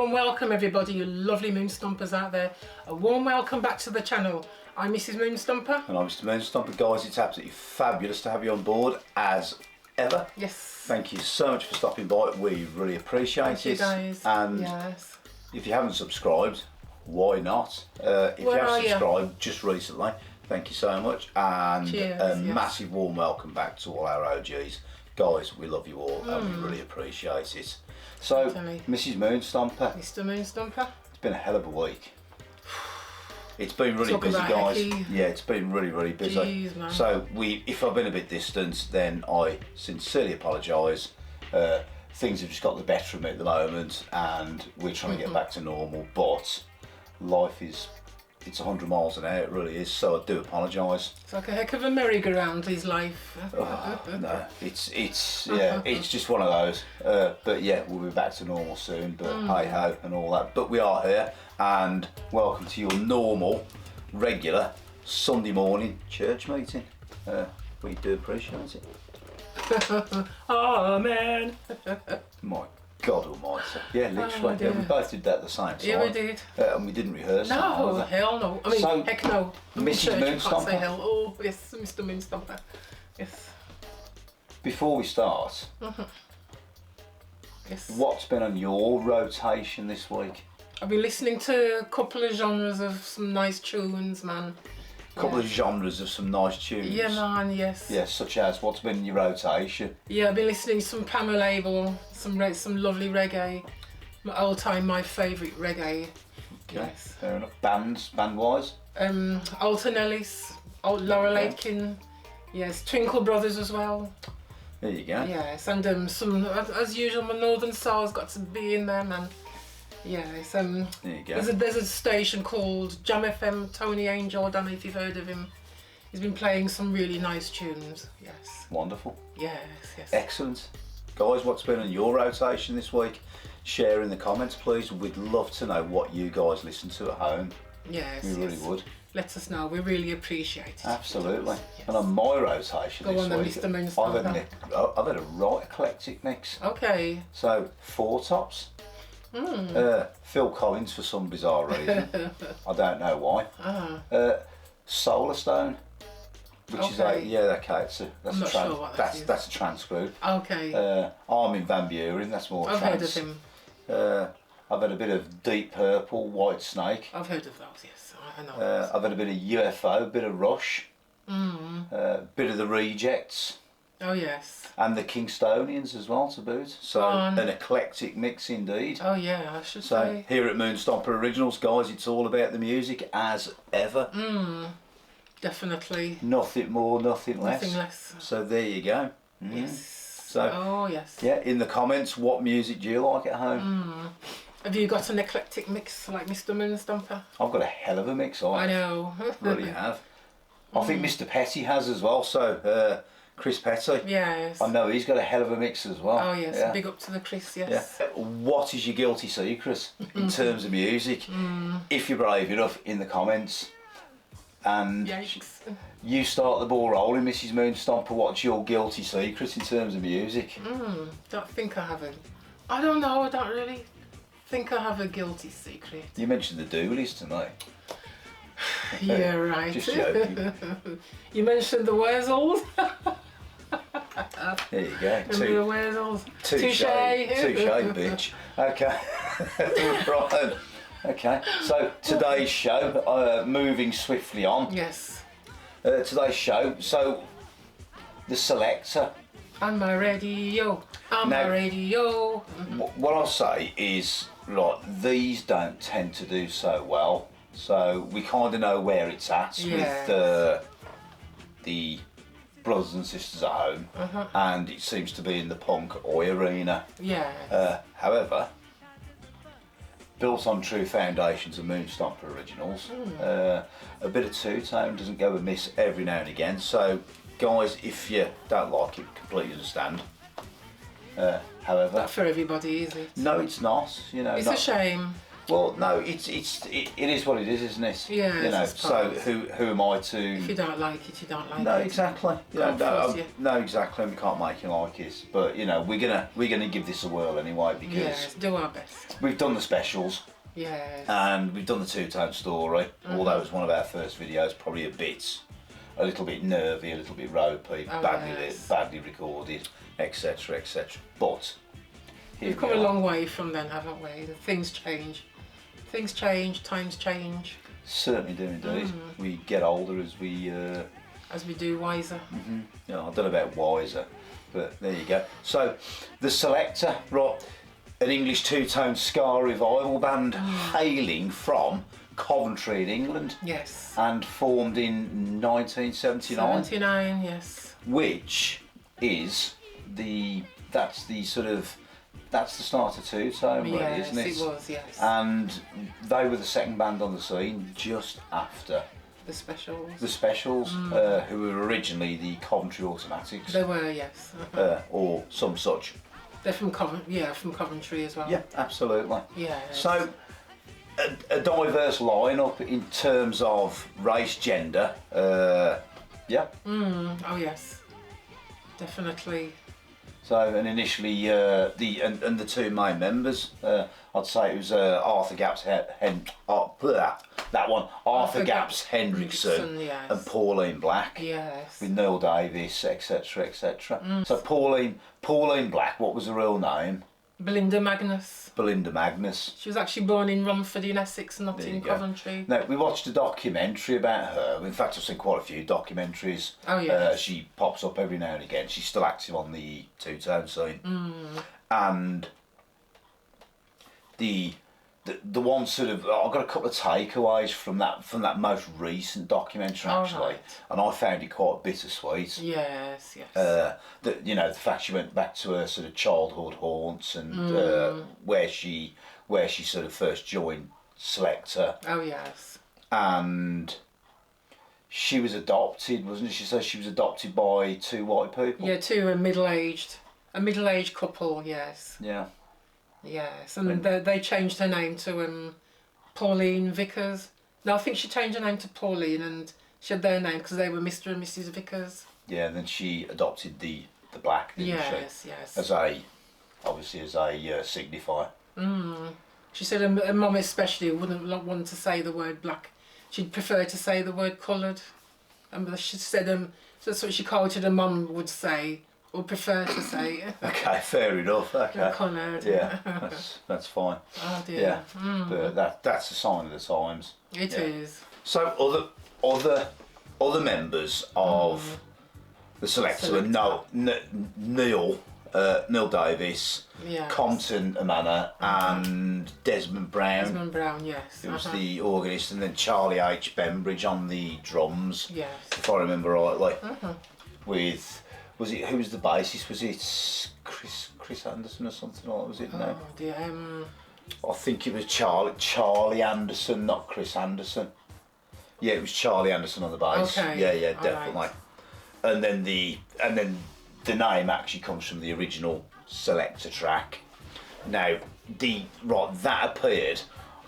warm welcome everybody, you lovely Moonstompers out there. A warm welcome back to the channel. I'm Mrs Moonstomper. And I'm Mr Moonstomper. Guys, it's absolutely fabulous to have you on board as ever. Yes. Thank you so much for stopping by. We really appreciate it. Thank you guys. And yes. if you haven't subscribed, why not? If you have subscribed just recently, thank you so much. And cheers, massive warm welcome back to all our OGs. Guys, we love you all and we really appreciate it. So, Mrs Moonstomper. Mr Moonstomper. It's been a hell of a week. It's been really busy, guys. Yeah, it's been really busy. Jeez, man. So, if I've been a bit distant, then I sincerely apologise. Things have just got the better of me at the moment and we're trying to get back to normal, but life it's 100 miles an hour, it really is, so I do apologise. It's like a heck of a merry-go-round, his life. No, it's just one of those. But yeah, we'll be back to normal soon, but hey ho and all that. But we are here, and welcome to your normal, regular Sunday morning church meeting. We do appreciate it. Amen. My God almighty. Yeah, literally. Yeah, we both did that at the same time. Yeah, we did. And we didn't rehearse. No, hell no. I mean, so, heck no. Mrs Moonstomper. Can't say hell. Oh, yes, Mr Moonstomper. Yes. Before we start, yes. What's been on your rotation this week? I've been listening to a couple of genres of some nice tunes, man. Couple of genres of some nice tunes. Yeah, man, yes. Yes, such as, what's been in your rotation? Yeah, I've been listening to some Pamela Label, some lovely reggae. My favourite reggae. Okay, yes. Fair enough. Band-wise? Alton Ellis, Laurel Aitken, yes, Twinkle Brothers as well. There you go. Yes, and some, as usual, my Northern Soul's got to be in there, man. Yes, there you go. There's a station called Jam FM, Tony Angel, I don't know if you've heard of him. He's been playing some really nice tunes, yes. Wonderful. Yes. Excellent. Guys, what's been on your rotation this week? Share in the comments, please. We'd love to know what you guys listen to at home. Yes. We really would. Let us know, we really appreciate it. Absolutely. Yes. And on my rotation this week, Mr Moonstomper. I've had a right eclectic mix. Okay. So, Four Tops. Phil Collins for some bizarre reason. I don't know why. Solar Stone, which is that's a trance group. Okay. Armin van Buuren, that's more trance. I've heard of him. I've had a bit of Deep Purple, White Snake. I've heard of those, yes. I know. I've had a bit of UFO, a bit of Rush, bit of the Rejects. Oh yes. And the Kingstonians as well to boot. So an eclectic mix indeed. Oh yeah, I should say. So here at Moonstomper Originals, guys, it's all about the music as ever. Definitely. Nothing more, nothing less. Nothing less. So there you go. Yes. So yeah, in the comments, what music do you like at home? Have you got an eclectic mix like Mr Moonstomper? I've got a hell of a mix. I know. Really have. I think Mr Petty has as well. So. Chris Petty. Yes. I know he's got a hell of a mix as well. Oh yes, big up to the Chris, yes. Yeah. What is your guilty secret in terms of music? If you're brave enough, in the comments. And yikes. You start the ball rolling, Mrs Moonstomper. What's your guilty secret in terms of music? Don't think I have I don't know, I don't really think I have a guilty secret. You mentioned the Doolies tonight. Yeah, right. Just joking. You mentioned the Wurzels. There you go. The Wurzels. Touche, bitch. Okay. Right. Okay. So today's show, moving swiftly on. Yes. Today's show. So the selector. On my radio. My radio. What I'll say is, these don't tend to do so well. So we kind of know where it's at with the brothers and sisters at home, and it seems to be in the punk oi arena. Yeah. However, built on true foundations of Moonstomper Originals, a bit of two-tone doesn't go amiss every now and again. So, guys, if you don't like it, completely understand. However, not for everybody, is it? No, it's not. You know, it's a shame. Well, no, it is what it is, isn't it? Yeah. You know, so who am I to? If you don't like it, you don't like it. No, exactly. No, exactly. We can't make it like it, but you know, we're gonna give this a whirl anyway because yes, do our best. we've done the specials. Yes. And we've done the two-tone story. Although it was one of our first videos, probably a little bit nervy, a little bit ropey, badly recorded, etc., etc. But we've come a long way from then, haven't we? Things change. Things change. Times change. Certainly do indeed. We get older as we do wiser. Yeah, I don't know about wiser, but there you go. So, the Selector, right, an English two-tone ska revival band hailing from Coventry in England. Yes. And formed in 1979. 79, yes. Which is that's the start of two-tone, really, yes, isn't it? It was, yes. And they were the second band on the scene just after the Specials. The Specials, who were originally the Coventry Automatics. They were, yes. Or some such. They're from Coventry as well. Yeah, absolutely. Yeah. So, a diverse lineup in terms of race, gender. Yeah. Oh yes, definitely. So, and initially, the two main members, I'd say it was Arthur Gaps Arthur Gaps Hendrickson, yes. and Pauline Black. Yes. With Neil Davis, etc., etc. So Pauline Black, what was her real name? Belinda Magnus. Belinda Magnus. She was actually born in Romford in Essex, not in Coventry. Now, we watched a documentary about her. In fact, I've seen quite a few documentaries. Oh, yeah. She pops up every now and again. She's still active on the two-tone scene. And the one sort of, I've got a couple of takeaways from that most recent documentary, actually. Right. And I found it quite bittersweet. Yes, yes. The fact she went back to her sort of childhood haunts and where she sort of first joined Selector. Oh yes. And she was adopted, wasn't she? So she was adopted by two white people. Yeah, a middle-aged couple. Yes. Yeah. Yes, and they changed her name to Pauline Vickers. No, I think she changed her name to Pauline, and she had their name because they were Mr. and Mrs. Vickers. Yeah, and then she adopted the Black, didn't she? Yes. As a signifier. She said her mum especially wouldn't want to say the word black. She'd prefer to say the word coloured. And she said so that's what she quoted her mum would say. Or prefer to say. Okay, fair enough. Okay. Coloured. Yeah, that's fine. Oh dear. Yeah, but that's a sign of the times. It is. So other members of the Selector were Neil Davis, Compton Amana, and Desmond Brown. Desmond Brown, yes. Who was the organist, and then Charlie H. Bembridge on the drums. Yes. If I remember rightly. With. Who was the bassist? Was it Chris Anderson or something like that? Was it? No. Oh dear. I think it was Charlie Anderson, not Chris Anderson. Yeah, it was Charlie Anderson on the bass. Okay. Yeah, definitely. Right. And then the name actually comes from the original Selector track. Now that appeared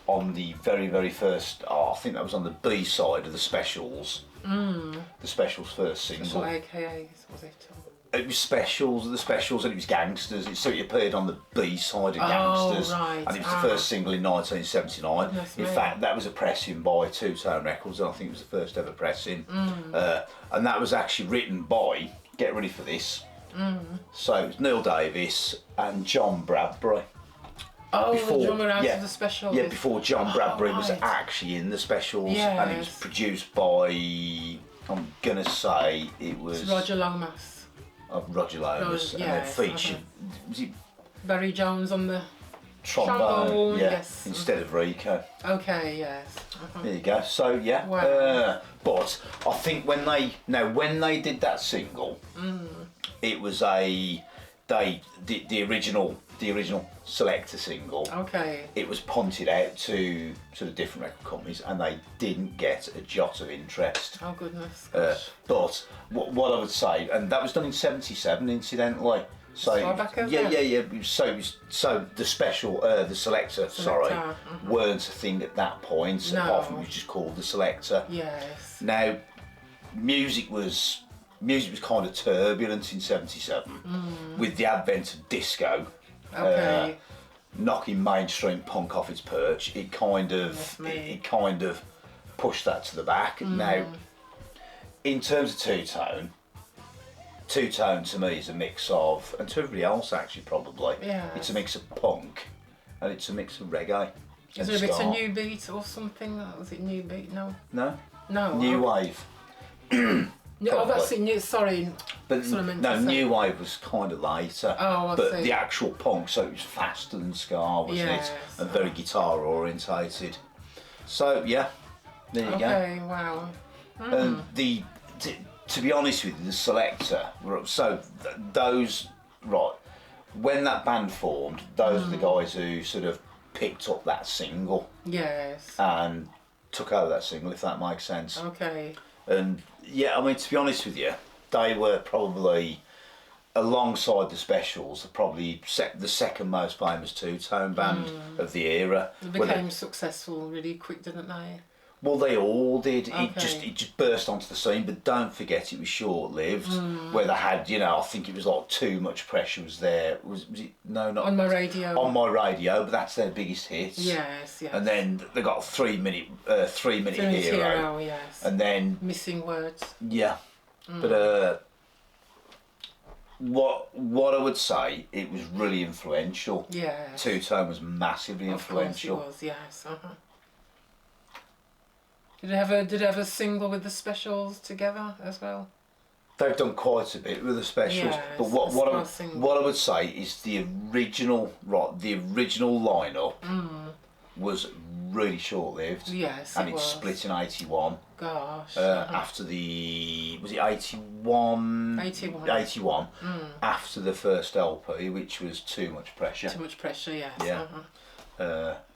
on the very, very first. I think that was on the B side of the Specials. The Specials' first single. Special AKAs, was it? It was the Specials, and it was Gangsters. So it appeared on the B side of Gangsters, right. and it was the first single in 1979. In fact, that was a pressing by Two Tone Records, and I think it was the first ever pressing. And that was actually written by, get ready for this. So it was Neil Davis and John Bradbury. Drummer out of the Specials. Yeah, before John Bradbury was actually in the Specials, and it was produced by, I'm gonna say it was Roger Lomas. Roger Lomas, and then featured was it Barry Jones on the trombone, yes, instead of Rico. Okay, yes. There you go. So yeah, wow. But I think when they did that single, it was the original Selector single. Okay. It was punted out to sort of different record companies, and they didn't get a jot of interest. Oh goodness. But what I would say, and that was done in '77, incidentally. So yeah. So the special, the selector, weren't a thing at that point. No. Apart from it was just called the selector. Yes. Now, music was kind of turbulent in '77 with the advent of disco. Okay. Knocking mainstream punk off its perch. It kind of pushed that to the back. Now, in terms of two-tone to me is a mix of, and to everybody else actually probably, it's a mix of punk and it's a mix of reggae. Is there a bit of new beat or something? Was it new beat? No. No. No. New wave. Oh, that's it. New. Sorry. But no, new wave was kind of later. Oh, I but see. the actual punk, so it was faster than ska, wasn't it? And very guitar orientated. So yeah, there you go. Okay. Wow. And to be honest with you, the selector. So those when that band formed, those are the guys who sort of picked up that single. Yes. And took over that single, if that makes sense. Okay. And yeah, I mean, to be honest with you, they were probably, alongside the Specials, probably the second most famous two-tone band of the era. They became successful really quick, didn't they? Well, they all did. Okay. It just burst onto the scene, but don't forget it was short-lived. Where they had, I think it was like Too Much Pressure was there. Was it? No, not On My Radio. On My Radio, but that's their biggest hit. Yes. And then they got a 3 minute Hero. Yes. And then Missing Words. Yeah, but what I would say, it was really influential. Yes. Two-tone was massively influential. Of course it was. Yes. Did it have a single with the Specials together as well? They've done quite a bit with the Specials, but what I would say is the original lineup was really short-lived. Yes, and it split in '81. Gosh. After was it '81? 81. After the first LP, which was Too Much Pressure. Too Much Pressure, yes. Yeah.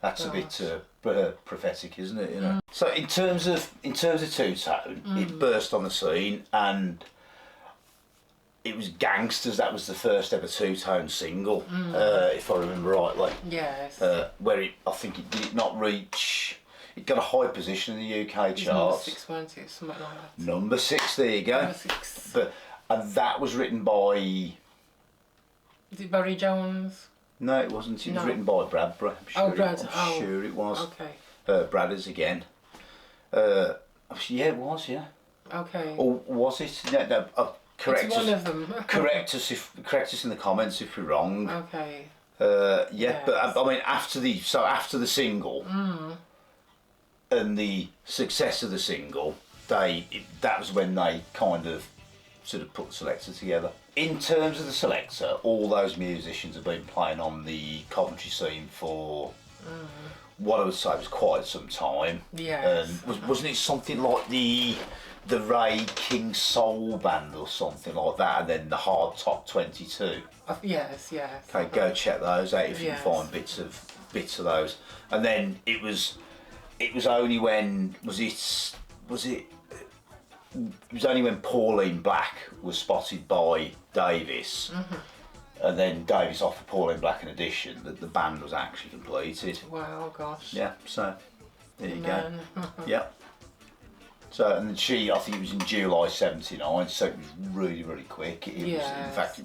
That's a bit prophetic, isn't it? So in terms of two-tone, it burst on the scene, and it was Gangsters. That was the first ever two-tone single, if I remember rightly. Yes. Where I think it did not reach. It got a high position in the UK charts. Number 6, weren't it? Something like that. Number 6. There you go. Number 6. And that was written by. Is it Barry Jones? No, it wasn't. It was written by Brad. I'm sure it was. Okay. Bradders again. Yeah, it was. Yeah. Okay. Or was it? No. Correct it's us. One of them. correct us in the comments if we're wrong. Okay. Yeah, yes. But I mean, after the single and the success of the single, that was when they kind of sort of put the selector together. In terms of the selector, all those musicians have been playing on the Coventry scene for what I would say was quite some time. Yes. Wasn't it something like the Ray King Soul Band or something like that, and then the Hard Top 22? Yes. Okay, go check those out if you can find bits of those. And then it was only when it was only when Pauline Black was spotted by Davis, and then Davis offered Pauline Black an audition, that the band was actually completed. Wow, gosh. Yeah, so there you go. Yeah. So, and then I think it was in July '79, so it was really, really quick. In fact,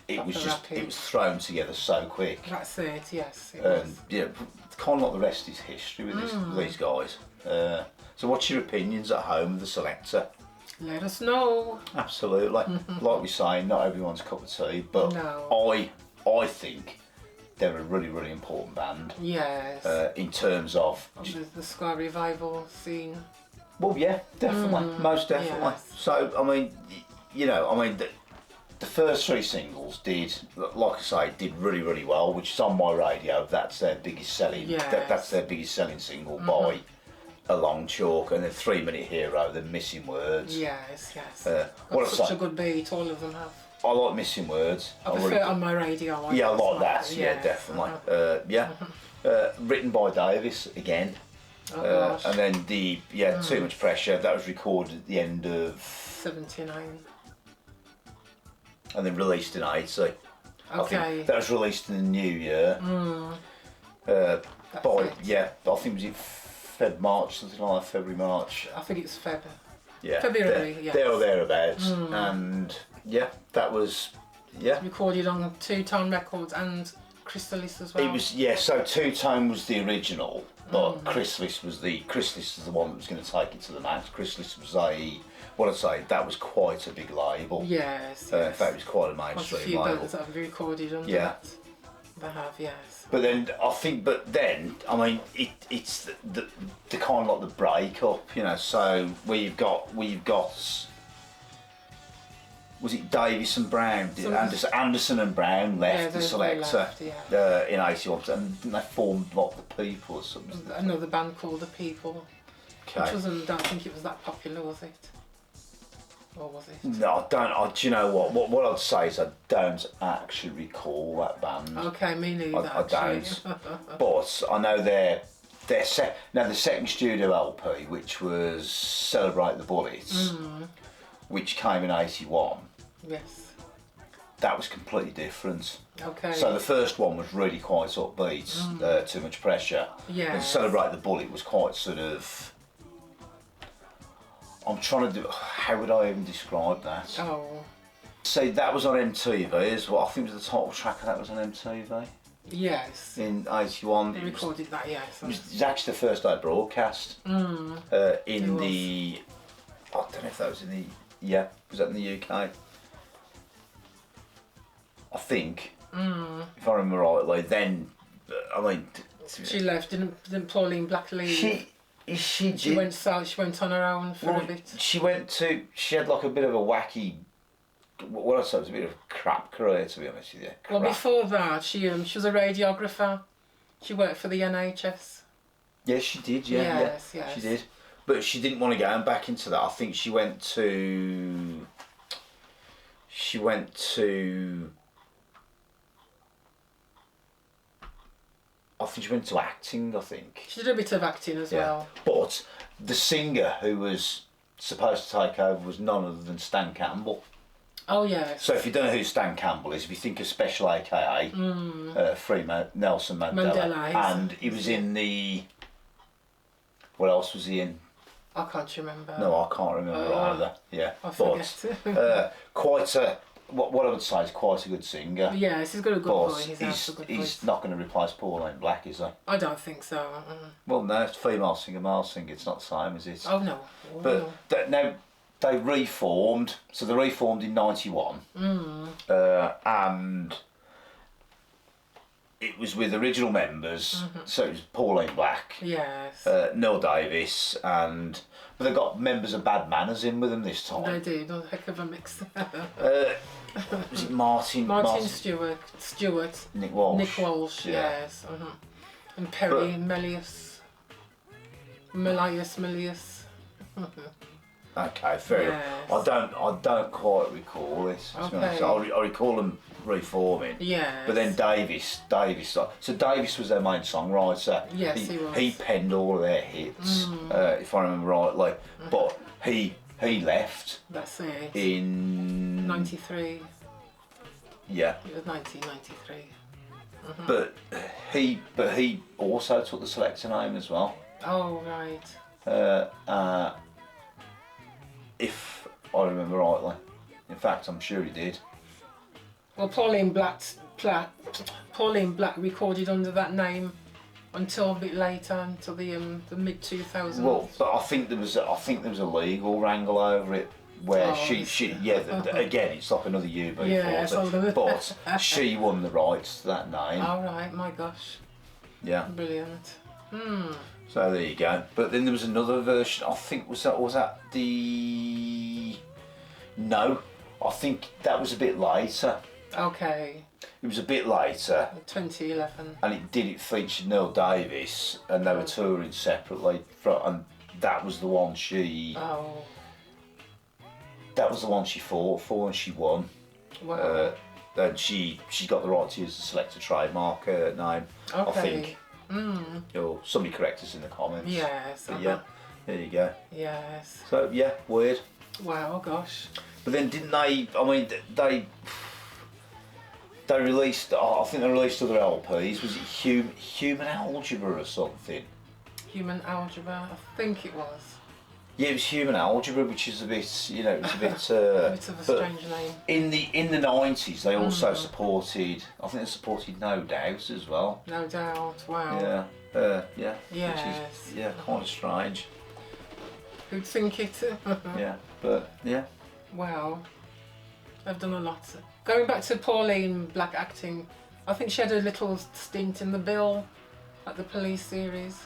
it was thrown together so quick. That's it, yes. Yeah, kind of like the rest is history with these guys. So what's your opinions at home of the selector? Let us know. Absolutely. Like we say, not everyone's cup of tea, but I think they're a really, really important band. Yes. In terms of the ska revival scene. Well, yeah, definitely, most definitely. Yes. So, I mean, the first 3 singles did, like I say, did really, really well. Which is On My Radio. That's their biggest selling. Yes. That's their biggest selling single by a long chalk. And then 3 Minute Hero, then Missing Words. Yes. What such a good beat. All of them have. I like Missing Words. I prefer it On My Radio. I like that. Yeah, definitely. Written by Davis again. And then Too Much Pressure, that was recorded at the end of 79 and then released in 80. I think that was released in the new year. I think was it March, something like that, February, March. I think it's February. Yeah, February, yes. There or thereabouts, and that was recorded on Two-Tone Records and Chrysalis as well. It was so Two-Tone was the original, but Chrysalis was the one that was going to take it to the max. Chrysalis was that was quite a big label. Yes. In fact, it was quite a mainstream label. Quite a few bands that have recorded under that. They have, yes. But then I mean, it's the kind of like the breakup, you know. So we've got was it Davis and Brown? Anderson and Brown left the Selector in '81, and they formed like the People or something. Another band called the People. Okay. Which wasn't. I don't think it was that popular, was it? Or was it? No, I don't. Do you know what? What I'd say is I don't actually recall that band. Okay, me neither. I don't. But I know the second studio LP, which was Celebrate the Bullets, which came in '81. Yes. That was completely different. Okay. So the first one was really quite upbeat, Too Much Pressure. Yeah. And Celebrate the Bullet was quite sort of. I'm trying to do. How would I even describe that? Oh. See, that was on MTV as well. I think it was the title track of that was on MTV. Yes. In '81. They recorded that, yes. It was actually the first day broadcast. In the. I don't know if that was in the. Yeah, was that in the UK? I think. If I remember rightly, then. I mean. She left, didn't Pauline Black leave? She did. She went south. She went on her own for a bit. She had like a bit of a wacky. What I said was a bit of a crap career, to be honest with you. Well, before that, she was a radiographer. She worked for the NHS. Yes, she did. Yes. She did, but she didn't want to go back into that. I think she went to. I think she went to acting, I think. She did a bit of acting as well. But the singer who was supposed to take over was none other than Stan Campbell. Oh, yes. So if you don't know who Stan Campbell is, if you think of Special AKA, Free Nelson Mandela, and he was in the... What else was he in? I can't remember. No, I can't remember either. Yeah. I forget. But quite a... What I would say is quite a good singer. Yes, he's got a good voice. He's not going to replace Pauline Black, is he? I don't think so. Well, no, it's female singer, male singer. It's not the same, is it? Oh, no. But now they reformed. So they reformed in '91. And it was with original members. So it was Pauline Black. Yes. Neil Davis and... But they got members of Bad Manners in with them this time. They did. A heck of a mix. Was it Martin Stewart. Nick Walsh. Nick Walsh, yes. And Perry Melius. Okay, fair enough. I don't quite recall this. Okay. I recall them reforming. Yeah. But then Davis. So Davis was their main songwriter. Yes, he was. He penned all of their hits, if I remember rightly. But he left. That's it. In '93. Yeah. It was 1993. But he also took the Selector name as well. Oh right. If I remember rightly. In fact, I'm sure he did. Well, Pauline Black recorded under that name until a bit later, until the mid 2000s. Well, but I think there was a legal wrangle over it where she again it's like another UB40, but she won the rights to that name. All right, my gosh. Yeah. Brilliant. So there you go. But then there was another version. I think was that the... No, I think that was a bit later. Okay. It was a bit later. 2011. And it featured Neil Davis, and they were touring separately. And that was the one she. Oh. That was the one she fought for, and she won. Wow. And she got the right to use the Selector trademark name. Okay. I think. Or somebody correct us in the comments. Yes. But yeah, there you go. Yes. So yeah, weird. Wow, gosh. But then didn't they? I mean, they they released, I think they released other LPs. Was it Human Algebra or something? Human Algebra, I think it was. Yeah, it was Human Algebra, which is a bit, you know, it was a bit. A bit of a strange name. In the 90s, they also supported. I think they supported No Doubt as well. No Doubt. Wow. Yeah. Yeah. Yes. Which is, kind of strange. Who'd think it? Yeah, but yeah. Wow. I've done a lot. Going back to Pauline Black acting, I think she had a little stint in The Bill, like the police series.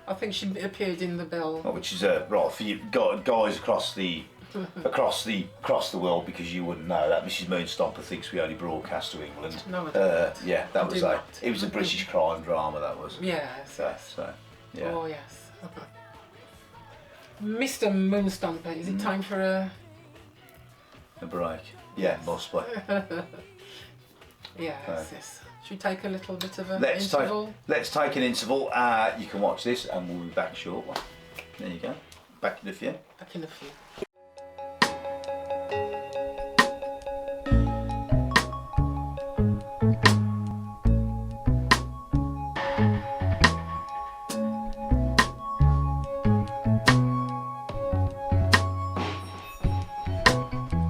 I think she appeared in The Bill. Oh, which is right for you guys across the world, because you wouldn't know that Mrs Moonstomper thinks we only broadcast to England. No, I don't. Yeah, that was it was a British crime drama, that was. Yes. So yeah. Oh yes. Mr Moonstomper, is it time for a break? Yeah, must be. Yes. Should we take a little bit of an Let's interval? Let's take an interval. You can watch this and we'll be back shortly. There you go. Back in a few. Back in a few.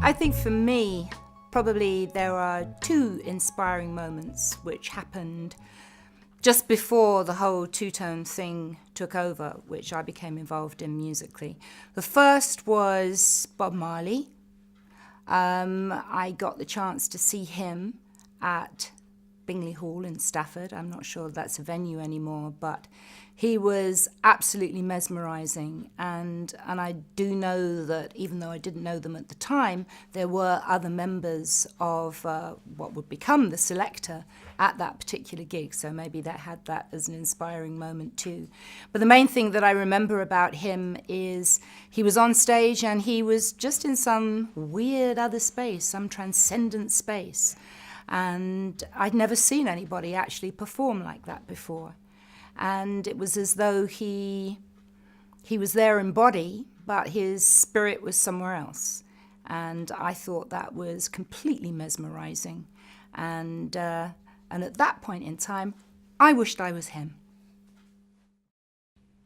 I think for me, probably there are two inspiring moments which happened just before the whole two-tone thing took over, which I became involved in musically. The first was Bob Marley. I got the chance to see him at Bingley Hall in Stafford. I'm not sure that's a venue anymore, but he was absolutely mesmerising, and I do know that even though I didn't know them at the time, there were other members of what would become the Selector at that particular gig, so maybe that had that as an inspiring moment too. But the main thing that I remember about him is he was on stage and he was just in some weird other space, some transcendent space, and I'd never seen anybody actually perform like that before. And it was as though he was there in body, but his spirit was somewhere else. And I thought that was completely mesmerising. And at that point in time, I wished I was him.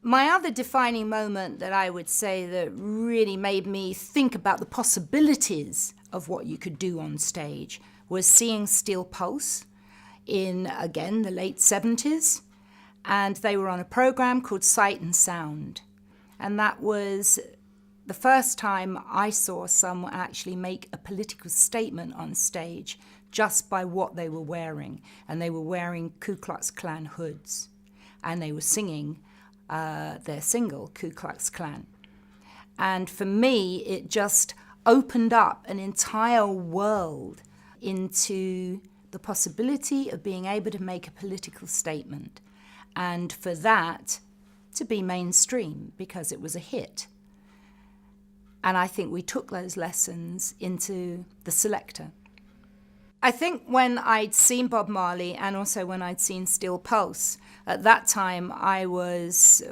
My other defining moment that I would say that really made me think about the possibilities of what you could do on stage was seeing Steel Pulse in, again, the late 70s. And they were on a program called Sight and Sound. And that was the first time I saw someone actually make a political statement on stage just by what they were wearing. And they were wearing Ku Klux Klan hoods. And they were singing their single, Ku Klux Klan. And for me, it just opened up an entire world into the possibility of being able to make a political statement. And for that to be mainstream because it was a hit. And I think we took those lessons into the Selector. I think when I'd seen Bob Marley and also when I'd seen Steel Pulse, at that time I was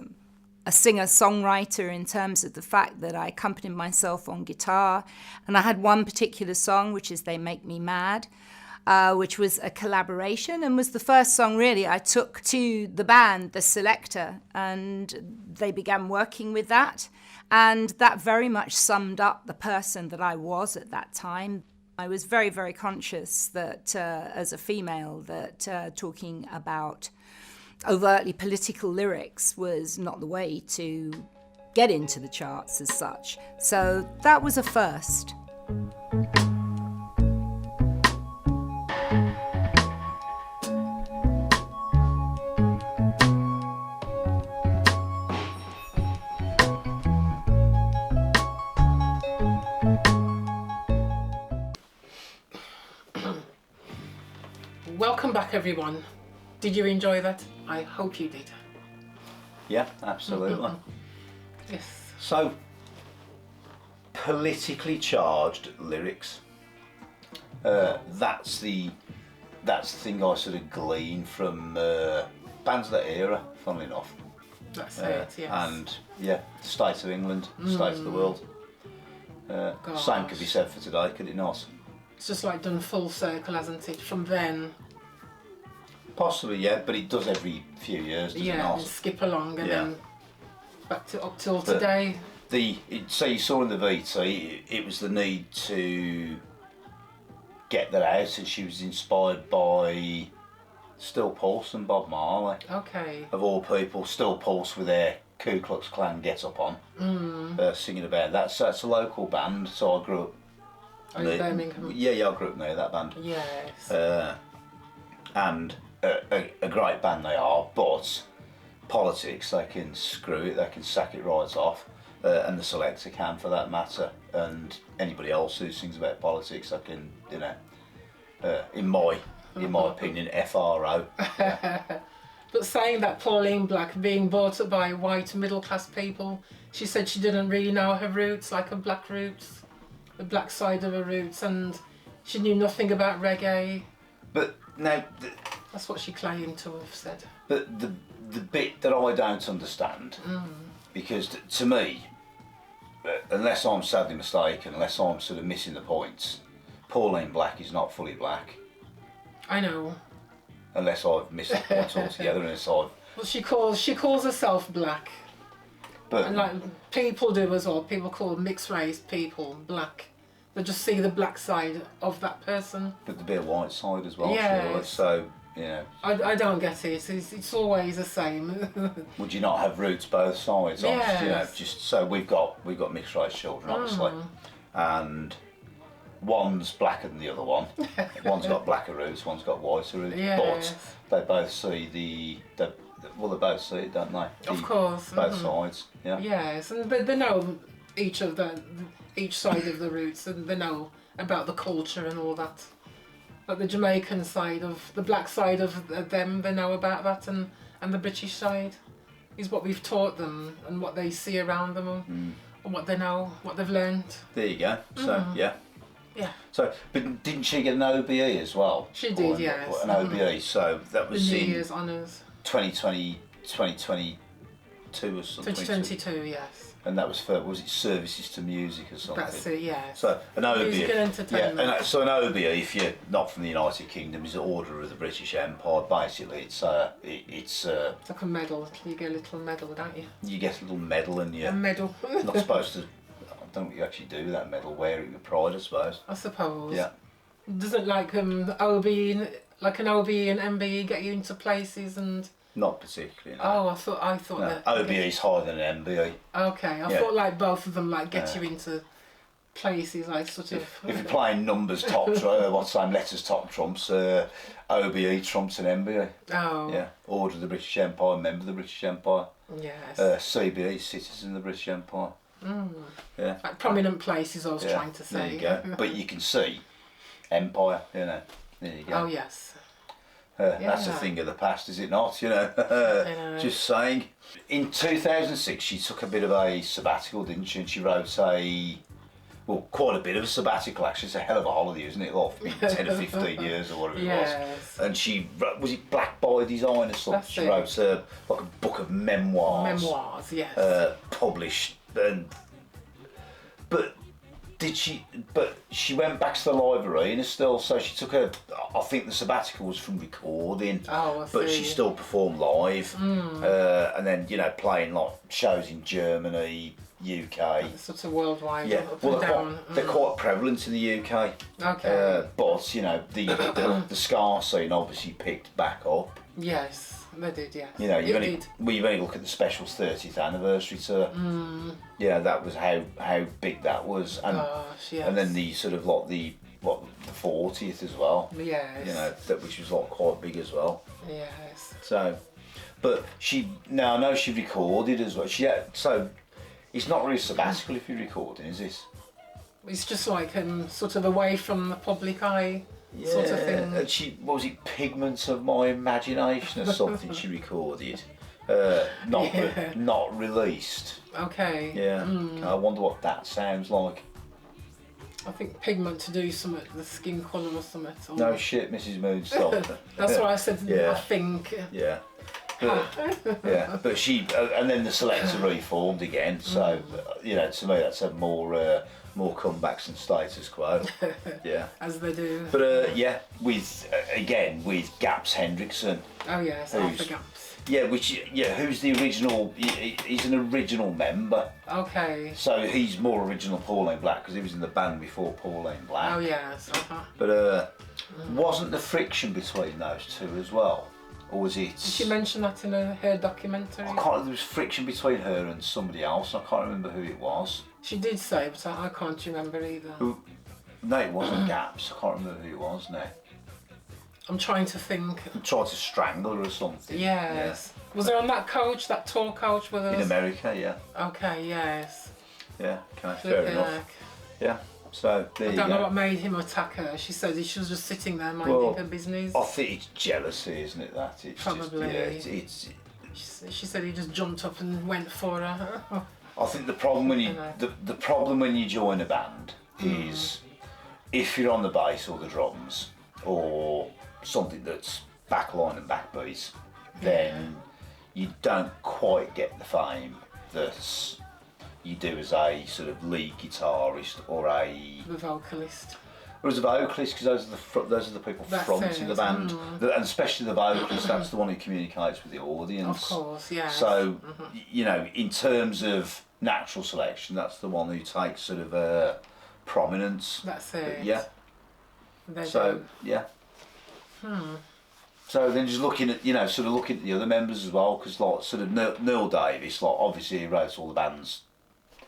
a singer-songwriter in terms of the fact that I accompanied myself on guitar. And I had one particular song, which is They Make Me Mad, which was a collaboration and was the first song really I took to the band, the Selector, and they began working with that. And that very much summed up the person that I was at that time. I was very, very conscious that as a female that talking about overtly political lyrics was not the way to get into the charts as such. So that was a first. Welcome back, everyone. Did you enjoy that? I hope you did. Yeah, absolutely. Yes. So, politically charged lyrics. That's the thing I sort of glean from bands of that era, funnily enough. That's it, yes. And yeah, the state of England, the state of the world. Same could be said for today, could it not? It's just like done full circle, hasn't it? From then. Possibly, yeah, but it does every few years, does it not? And skip along and then back to up till But today. So you saw in the VT, it was the need to get that out, and she was inspired by Still Pulse and Bob Marley. Okay. Of all people, Still Pulse with their Ku Klux Klan get up on, singing about that. So it's a local band, so I grew up. In Birmingham. Yeah, I grew up near that band. Yes. And a great band they are, but politics, they can screw it, they can sack it right off, and the selector can for that matter, and anybody else who sings about politics, they can, you know, in my opinion, FRO. Yeah. But saying that Pauline Black being brought up by white middle class people, she said she didn't really know her roots, like her black roots, the black side of her roots, and she knew nothing about reggae. But now, that's what she claimed to have said. But the bit that I don't understand, because to me, unless I'm sadly mistaken, unless I'm sort of missing the points, Pauline Black is not fully black. I know. Unless I've missed the points altogether, unless I've... Well, she calls herself black. But, and like people do as well, people call mixed race people black. They just see the black side of that person. But there'd be a white side as well, yes. surely, so, yeah. I don't get it, it's always the same. Would you not have roots both sides? Yes. You know, just so we've got mixed race children, obviously, and one's blacker than the other one. One's got blacker roots, one's got whiter roots, yes. but they both see they both see it, don't they? Of course. Both sides, yeah. Yes, and they know each side of the roots, and they know about the culture and all that. Like the Jamaican side of the black side of them, they know about that, and the British side is what we've taught them and what they see around them and what they know, what they've learned. There you go. So yeah. Yeah. So, but didn't she get an OBE as well? She did, yes. An OBE, so that was the New in Year's honours. 2022 or something. 2022, yes. And that was for, was it Services to Music or something? That's it, yes. So an OBE. Music and entertainment. Yeah, so an OBE, if you're not from the United Kingdom, is an Order of the British Empire. Basically, it's like a medal. You get a little medal, don't you? You get a little medal, and you're a medal. not supposed to. I don't know what you actually do with that medal. Wear it with pride, I suppose. I suppose. Yeah. Doesn't like OBE, like an OBE and MBE get you into places and. Not particularly. No. Oh, I thought no, that. OBE is higher than an MBE. Okay, I thought like both of them like get you into places like sort of. If you're playing numbers top, what's the same letters top trumps? OBE trumps an MBE. Oh. Yeah. Order of the British Empire, member of the British Empire. Yes. CBE, citizen of the British Empire. Yeah. Like prominent places, I was trying to say. There you go. But you can see Empire, you know. There you go. Oh yes. That's a thing of the past, is it not? You know, just saying. In 2006, she took a bit of a sabbatical, didn't she? And she wrote quite a bit of a sabbatical, actually. It's a hell of a holiday, isn't it? Like 10 or 15 years or whatever it was. And she, was it Black by Design or something? That's she wrote like a book of memoirs. Memoirs, yes. Published. But she went back to the live arena still, so she took I think the sabbatical was from recording, but she still performed live, and then, you know, playing like shows in Germany, UK. Sort of worldwide, yeah. up Well, and down. they're quite prevalent in the UK. Okay. But, you know, the ska scene obviously picked back up. Yes. They did, yes. You know, you've only look at the Special's 30th anniversary tour. Yeah, that was how big that was, and gosh, yes. and then the sort of like the 40th as well. Yes. You know, which was like quite big as well. Yes. So, but I know she recorded as well. So it's not really sabbatical if you're recording, is it? It's just like sort of away from the public eye. Sort of thing. And what was it, Pigments of My Imagination or something she recorded, not released. Okay. Yeah. I wonder what that sounds like. I think pigment to do something, the skin colour or something. No shit, Mrs Moonstomper. That's what I said. Yeah. I think. Yeah. yeah, but she and then the Selector reformed again. So you know, to me that's had more comebacks and status quo. Yeah, as they do. But yeah, with again with Gaps Hendrickson. Oh yes, Arthur Gaps. Yeah, who's the original? He's an original member. Okay. So he's more original Pauline Black because he was in the band before Pauline Black. Oh yes. But wasn't the friction between those two as well, or was it? Did she mention that in her documentary? I can't. There was friction between her and somebody else. I can't remember who it was. She did say, but I can't remember either. No, it wasn't Gaps. I can't remember who it was now. I'm trying to think. Tried to strangle her or something. Yes. Yeah. Was there on that coach, that tall coach with us? In America, yeah. Okay, yes. Yeah, okay, fair enough. Yeah, so there you go. I don't know what made him attack her. She said she was just sitting there minding her business. I think it's jealousy, isn't it, that? It's probably. Just, yeah, it's she said he just jumped up and went for her. I think the problem when the problem when you join a band is if you're on the bass or the drums or something that's backline and backbeat, then you don't quite get the fame that you do as a sort of lead guitarist or the vocalist. Or as a vocalist, because those are the people fronting the band, and especially the vocalist. That's the one who communicates with the audience. Of course, yeah. So you know, in terms of natural selection, that's the one who takes sort of prominence. That's it. Yeah. So yeah. So then just looking at, sort of looking at the other members as well, because like sort of Neil Davis, like obviously he wrote all the band's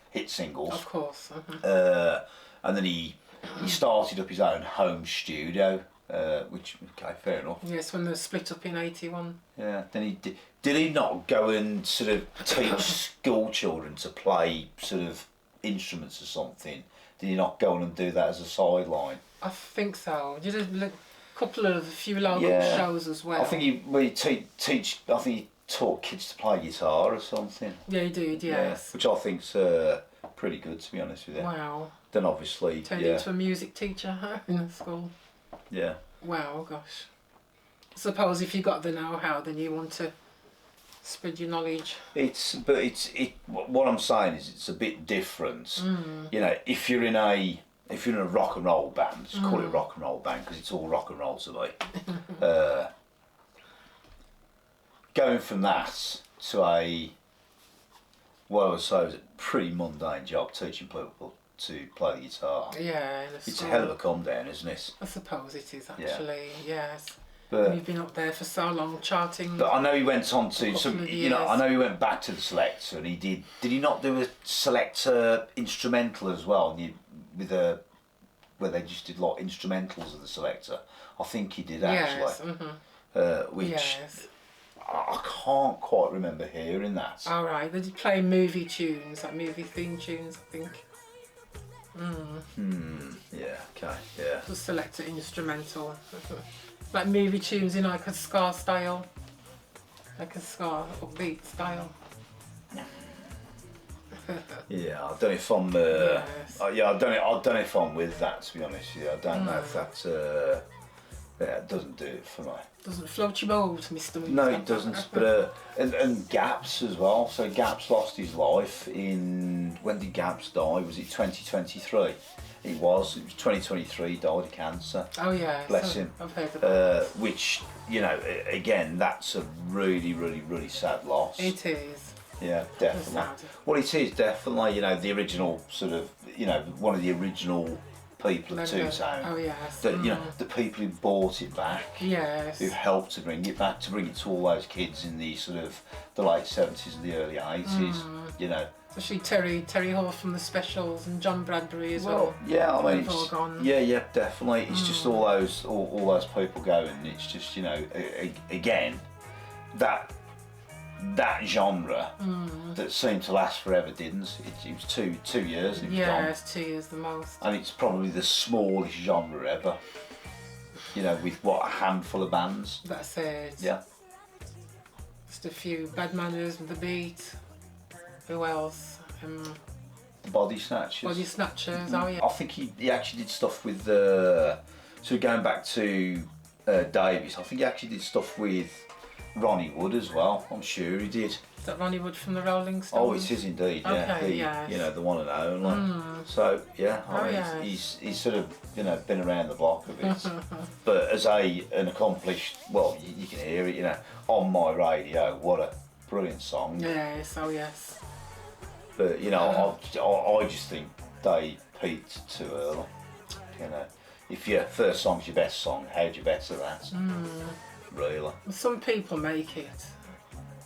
hit singles. Of course. And then he started up his own home studio, which, okay, fair enough. Yes, when they split up in 81. Yeah, then he did he not go and sort of teach school children to play sort of instruments or something? Did he not go on and do that as a sideline? I think so. Did a few local shows as well. I think he taught kids to play guitar or something. Yeah, he did, yes. Yeah, which I think's pretty good, to be honest with you. Wow. Then obviously turned into a music teacher in the school. Yeah. Wow, gosh. I suppose if you got the know-how, then you want to spread your knowledge. What I'm saying is it's a bit different. If you're in a rock and roll band, just call it a rock and roll band because it's all rock and roll to me. Going from that to I would say was a pretty mundane job teaching people to play the guitar. Yeah, it's a hell of a come down, isn't it? I suppose it is actually. Yes. But you've been up there for so long, charting. But I know he went on to some. I know he went back to the Selector, and he did. Did he not do a Selector instrumental as well? Where they just did like instrumentals of the Selector. I think he did actually. Yes. Which I can't quite remember hearing that. All right, they did play movie tunes, like movie theme tunes, I think. Yeah. Okay. Yeah. The Selector instrumental. Like movie tunes in like a ska style, like a ska upbeat style. Yeah, I don't know if I'm. I don't know if I'm with that. To be honest with you, I don't know if that. It doesn't do it for me. Doesn't float your boat, Mr. Moonstomper. No, it doesn't. But and Gaps as well. So Gaps lost his life in. When did Gaps die? Was it 2023? It was 2023, died of cancer. Oh yeah, bless him. I've heard about that. Which, again, that's a really, really, really sad loss. It is. Yeah, definitely. Well, it is definitely, the original sort of, one of the original people of Two Tone. Oh yes. That, the people who bought it back. Yes. Who helped to bring it back, to bring it to all those kids in the sort of the late 70s and the early 80s, Especially Terry Hall from the Specials and John Bradbury as well. Yeah, I mean, yeah, definitely. It's just all those people going. It's just again, that genre that seemed to last forever didn't. It was two years. And it was gone. It's 2 years the most. And it's probably the smallest genre ever. With a handful of bands. That's it. Yeah. Just a few. Bad Manners and The Beat. Who else? Body Snatchers. Body Snatchers, oh yeah. I think he actually did stuff with so going back to Davis, I think he actually did stuff with Ronnie Wood as well. I'm sure he did. Is that Ronnie Wood from the Rolling Stones? Oh, it is indeed. Yeah, Okay, yes. You know, the one and only. So yeah, I mean, he's sort of been around the block a bit. But as an accomplished, well, you can hear it. On my radio. What a brilliant song. Yes. Oh yes. But I just think they peaked too early. If your first song's your best song, how do you better that? Really? Some people make it.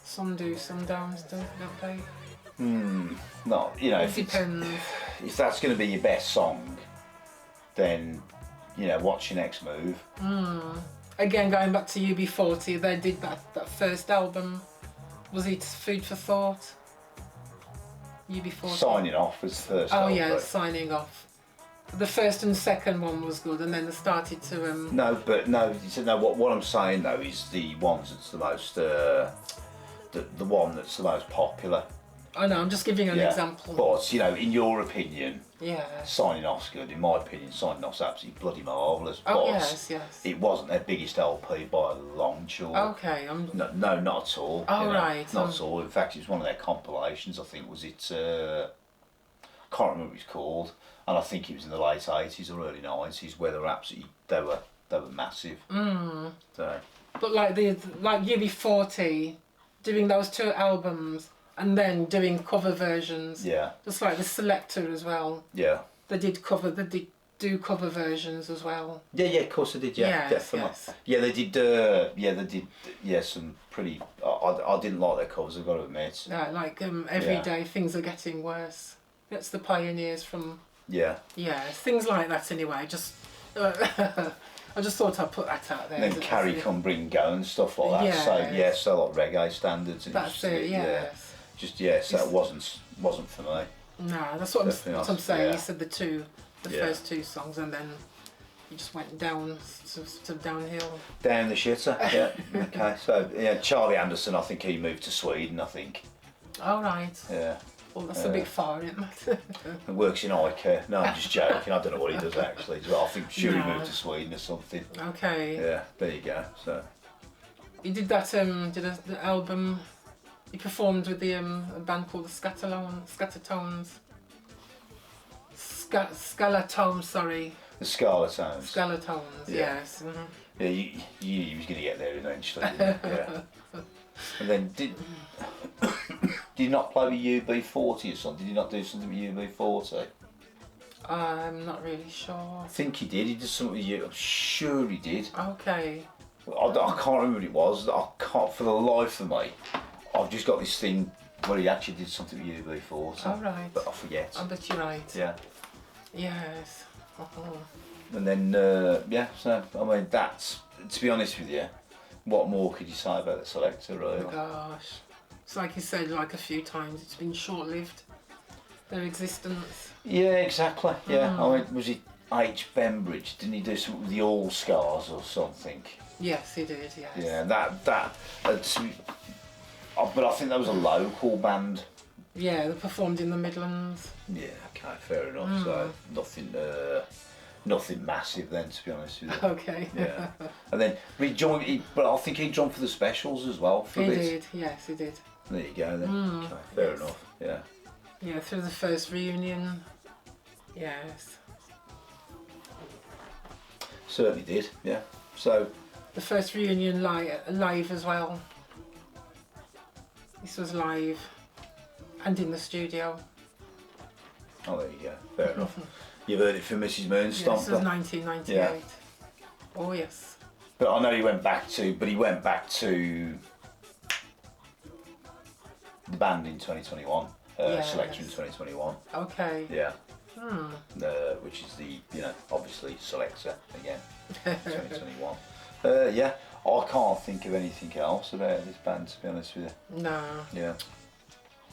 Some do, some don't they? No, It depends. If that's going to be your best song, then what's your next move? Again, going back to UB40, they did that first album. Was it Food for Thought? UB40. Signing Off was the first album. Oh yeah, Signing Off. The first and second one was good, and then they started to. No. What I'm saying though is the ones that's the most, the one that's the most popular. I know. I'm just giving an example. But in your opinion, yeah, Signing Off's good. In my opinion, Signing Off's absolutely bloody marvellous. Oh but yes. it wasn't their biggest LP by a long shot. Okay. No, not at all. Oh right. Not at all. In fact, it was one of their compilations. I think was it. Can't remember what it's called. And I think it was in the late 80s or early 90s where they were massive. So. But like UB40, doing those two albums and then doing cover versions. Yeah. Just like the Selector as well. Yeah. They did do cover versions as well. Yeah, of course they did. Yeah, yes, definitely. Yes. Yeah, they did. Yeah, some pretty. I didn't like their covers. I've got to admit. Yeah, like Every Day Things Are Getting Worse. That's the Pioneers from. Yeah. Yeah, things like that anyway. Just I just thought I'd put that out there. And then Carrie Come Bring Go and stuff like that. Yes. So like reggae standards. And That's it. Yes. So it wasn't for me. No, that's what I'm saying. Yeah. You said the first two songs, and then you just went down to downhill. Down the shitter. Yeah. Okay. So Charlie Anderson. I think he moved to Sweden. I think. All right. Yeah. Well, that's a bit far, isn't it? He works in IKEA. No, I'm just joking. I don't know what he does actually. I think he moved to Sweden or something. Okay. Yeah, there you go. So he did that. The album. He performed with a band called the Scattertones. Scalatones, sorry. The Scarlatones. Scalatones, yes. Mm-hmm. Yeah, you was going to get there eventually. Didn't you? Yeah. And then did you not play with UB40 or something? Did you not do something with UB40? I'm not really sure. I think he did. He did something with you. I'm sure he did. Okay. I can't remember what it was. I can't for the life of me. I've just got this thing where he actually did something with UB40. Oh, right. But I forget. I bet you're right. Yeah. Yes. And then, so, I mean, that's, to be honest with you, what more could you say about the Selector, really? Oh, gosh. It's like you said, like a few times, it's been short-lived, their existence. Yeah, exactly, yeah. I mean, was it H. Bembridge? Didn't he do something with the All Scars or something? Yes, he did, yes. Yeah, but I think that was a local band. Yeah, they performed in the Midlands. Yeah, okay, fair enough. So nothing massive then, to be honest with you. Okay. Yeah. And then but I think he joined for the Specials as well. He did, yes, he did. There you go then. Okay, fair enough. Yeah. Yeah, through the first reunion. Yes. Certainly did. Yeah. So. The first reunion live as well. This was live and in the studio. Oh, there you go. Fair enough. You've heard it from Mrs Moonstomper. Yes, this was 1998. Yeah. Oh yes. But I know he went back to the band in 2021. Selector in 2021. Okay. Yeah. Which is the obviously Selector again. 2021. Yeah. I can't think of anything else about this band, to be honest with you. No. Yeah.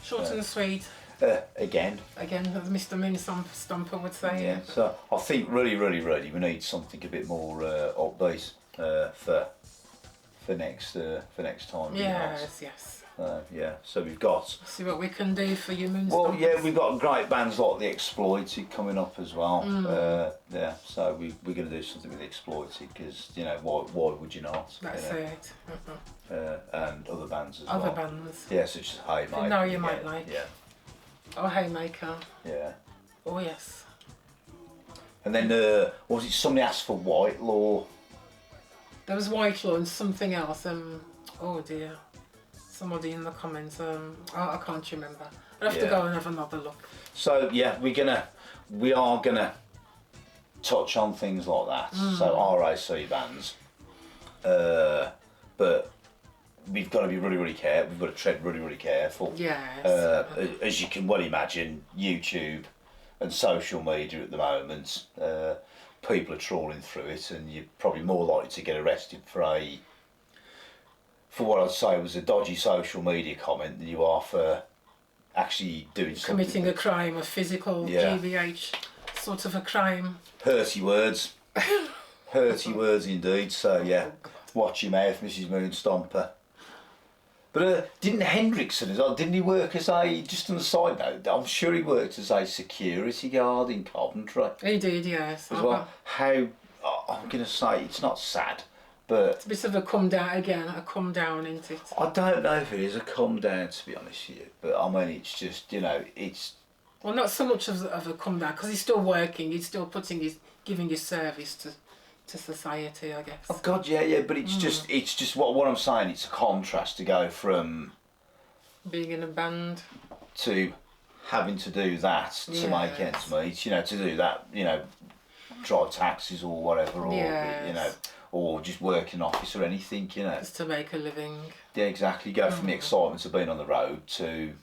Short and sweet. Again, as Mr Moonstomper would say. Yeah. So I think really we need something a bit more upbeat for next time. Yes. Yeah, so we've got... See what we can do for you, Moonstompers. Well, yeah, we've got great bands like The Exploited coming up as well. Yeah, so we're going to do something with The Exploited because, you know, why would you not? That's it. And other bands as Other well. bands. Yeah, such as Haymaker. No, you might like. Yeah. Oh, Haymaker. Yeah. Oh, yes. And then, what was it, somebody asked for Whitelaw. There was Whitelaw and something else. Oh dear. Somebody in the comments. I can't remember. I'll have to go and have another look. So yeah, we are gonna touch on things like that. So RAC bands, but we've got to be really careful. We've got to tread really careful. Yes. As you can well imagine, YouTube and social media at the moment, people are trawling through it, and you're probably more likely to get arrested for what I'd say was a dodgy social media comment than you are for actually doing something. Committing a crime, a physical GBH sort of a crime. Hurty words. Hurty words indeed. So yeah, watch your mouth, Mrs Moonstomper. But didn't Hendrickson as well, didn't he work as just on the side note, I'm sure he worked as a security guard in Coventry. He did, yes. As well. How, I'm going to say, it's not sad, but... It's a bit of a come down, isn't it? I don't know if it is a come down, to be honest with you, but I mean, it's just, you know, it's... Well, not so much of a come down, because he's still working, he's still giving his service to society, I guess. Oh God, yeah, but it's just what I'm saying. It's a contrast to go from being in a band to having to do that to make ends meet. You know, to do that, you know, drive taxis or whatever, or you know, or just work in an office or anything. You know, just to make a living. Yeah, exactly. Go from the excitement of being on the road to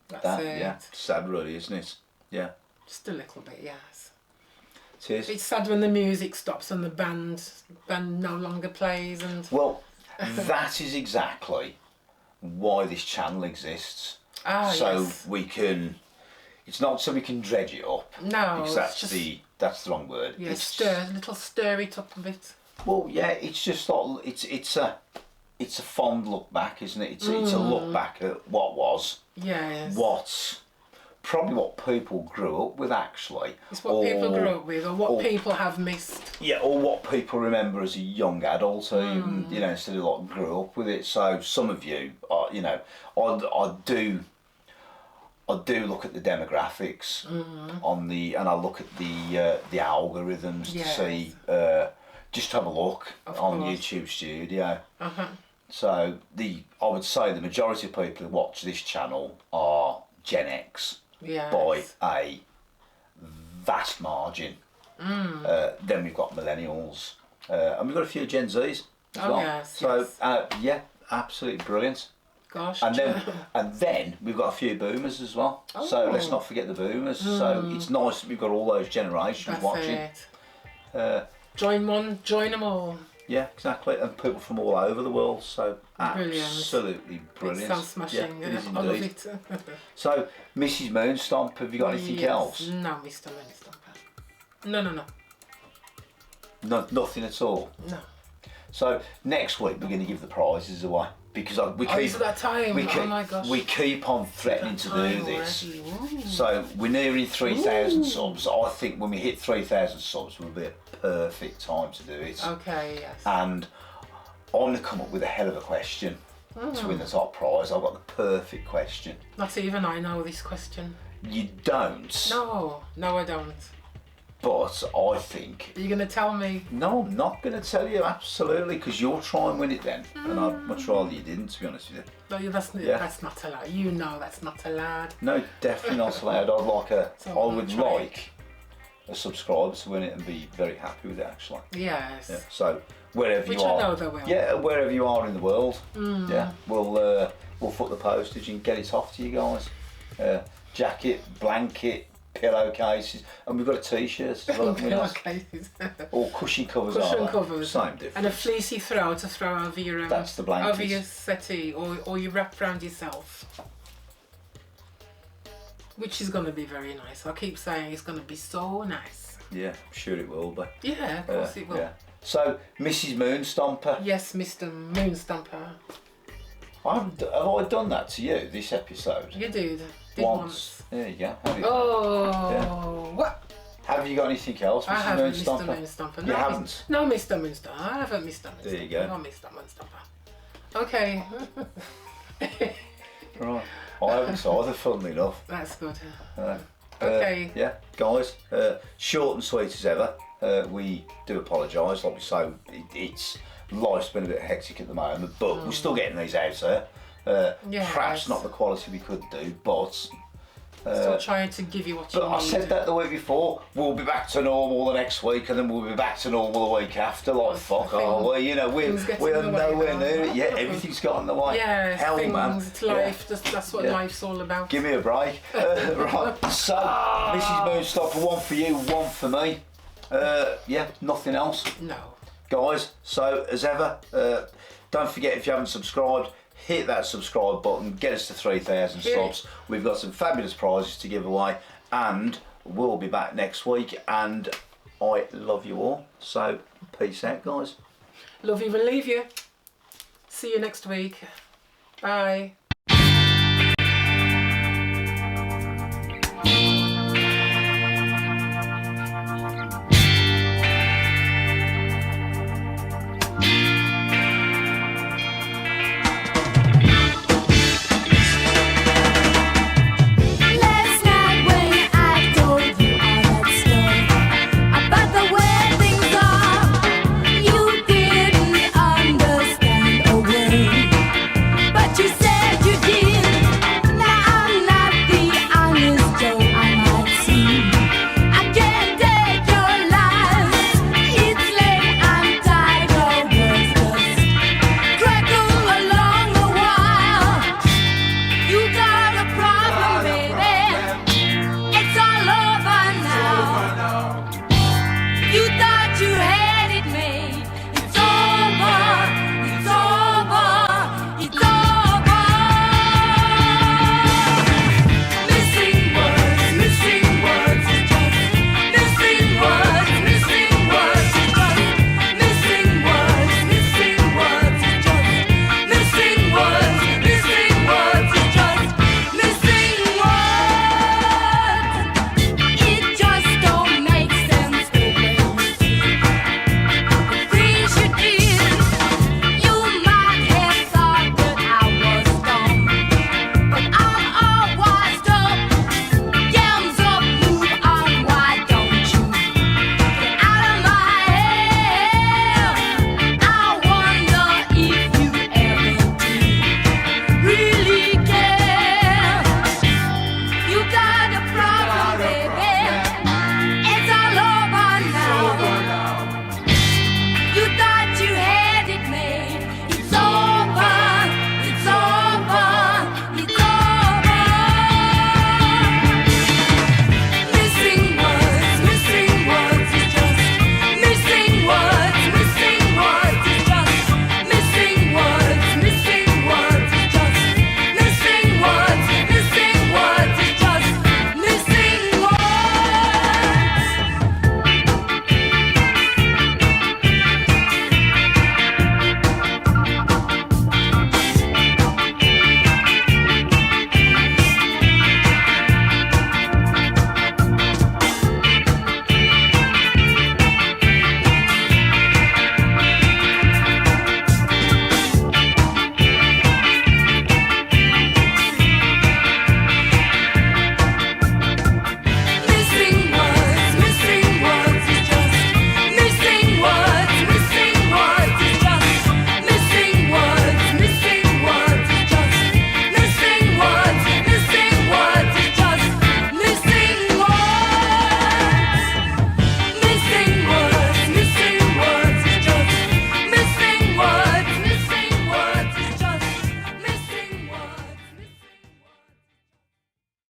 That's it. Yeah, sad, really, isn't it? Yeah. Just a little bit, yes. It is. It's sad when the music stops and the band no longer plays and... Well, that is exactly why this channel exists. So we can... It's not so we can dredge it up. No, because that's the wrong word. Yeah, stir it up a bit. Well, yeah, it's just like it's a fond look back, isn't it? It's a look back at what was. Yes. Probably what people grew up with, actually. It's what people grew up with, or what people have missed. Yeah, or what people remember as a young adult, even, you know, instead of like grew up with it. So some of you, you know, I do look at the demographics on and I look at the algorithms to see, just have a look on YouTube Studio. So I would say the majority of people who watch this channel are Gen X. By a vast margin. Then we've got millennials, and we've got a few Gen Zs as well. So yeah, absolutely brilliant. Gosh. And then we've got a few boomers as well. So let's not forget the boomers. So it's nice that we've got all those generations watching. Join them all. Yeah, exactly, and people from all over the world, so absolutely brilliant. It sounds smashing, it is I love it. So, Mrs Moonstomper, have you got anything else? No, Mr Moonstomper. No. Nothing at all? No. So, next week we're going to give the prizes away, because we keep... is it that time? Oh my gosh. We keep on threatening to do this. So, we're nearing 3,000 subs. I think when we hit 3,000 subs will be a perfect time to do it. Okay, yes. And I'm going to come up with a hell of a question to win the top prize. I've got the perfect question. Not even I know this question. You don't? No, I don't. But I think... Are you going to tell me? No, I'm not going to tell you, absolutely, because you'll try and win it then. And I'd much rather you didn't, to be honest with you. No, that's not allowed. You know that's not allowed. No, definitely not allowed. I would like a subscriber to win it and be very happy with it, actually. Yes. Yeah. So wherever Which you are, I know they will. Yeah, wherever you are in the world, yeah, we'll foot the postage and get it off to you guys. Jacket, blanket, pillowcases, and we've got a t-shirt as well. Pillowcases. Or cushion covers. Cushion covers. Same difference. And a fleecy throw to throw over your that's the blanket. Over your settee, or you wrap around yourself. Which is going to be very nice. I keep saying it's going to be so nice. Yeah, I'm sure it will be. Yeah, of course it will. Yeah. So, Mrs Moonstomper. Yes, Mr Moonstomper. Have I done that to you this episode? You did. Once. There you go. What? Have you got anything else, Mrs. I haven't, Mr. Moonstomper? Moonstomper. You haven't? No, Mr. Moonstomper. I haven't, Mr. Moonstomper. There you go. No, Mr. Moonstomper. Okay. Right. I haven't either, funnily enough. That's good. Okay. Yeah, guys, short and sweet as ever. We do apologise. Like we say, life's been a bit hectic at the moment, but we're still getting these out there. Perhaps not the quality we could do, but still trying to give you what you need. I said that the week before. We'll be back to normal the next week, and then we'll be back to normal the week after. Like fuck, we're nowhere near it. Yeah, everything's got in the way. Yeah, hell, man. It's life. That's what life's all about. Give me a break. Right. So, Mrs. Moonstomper, one for you, one for me. Nothing else. No. Guys, so as ever, don't forget, if you haven't subscribed, hit that subscribe button, get us to 3,000 subs. We've got some fabulous prizes to give away, and we'll be back next week, and I love you all. So, peace out, guys. Love you and leave you. See you next week. Bye.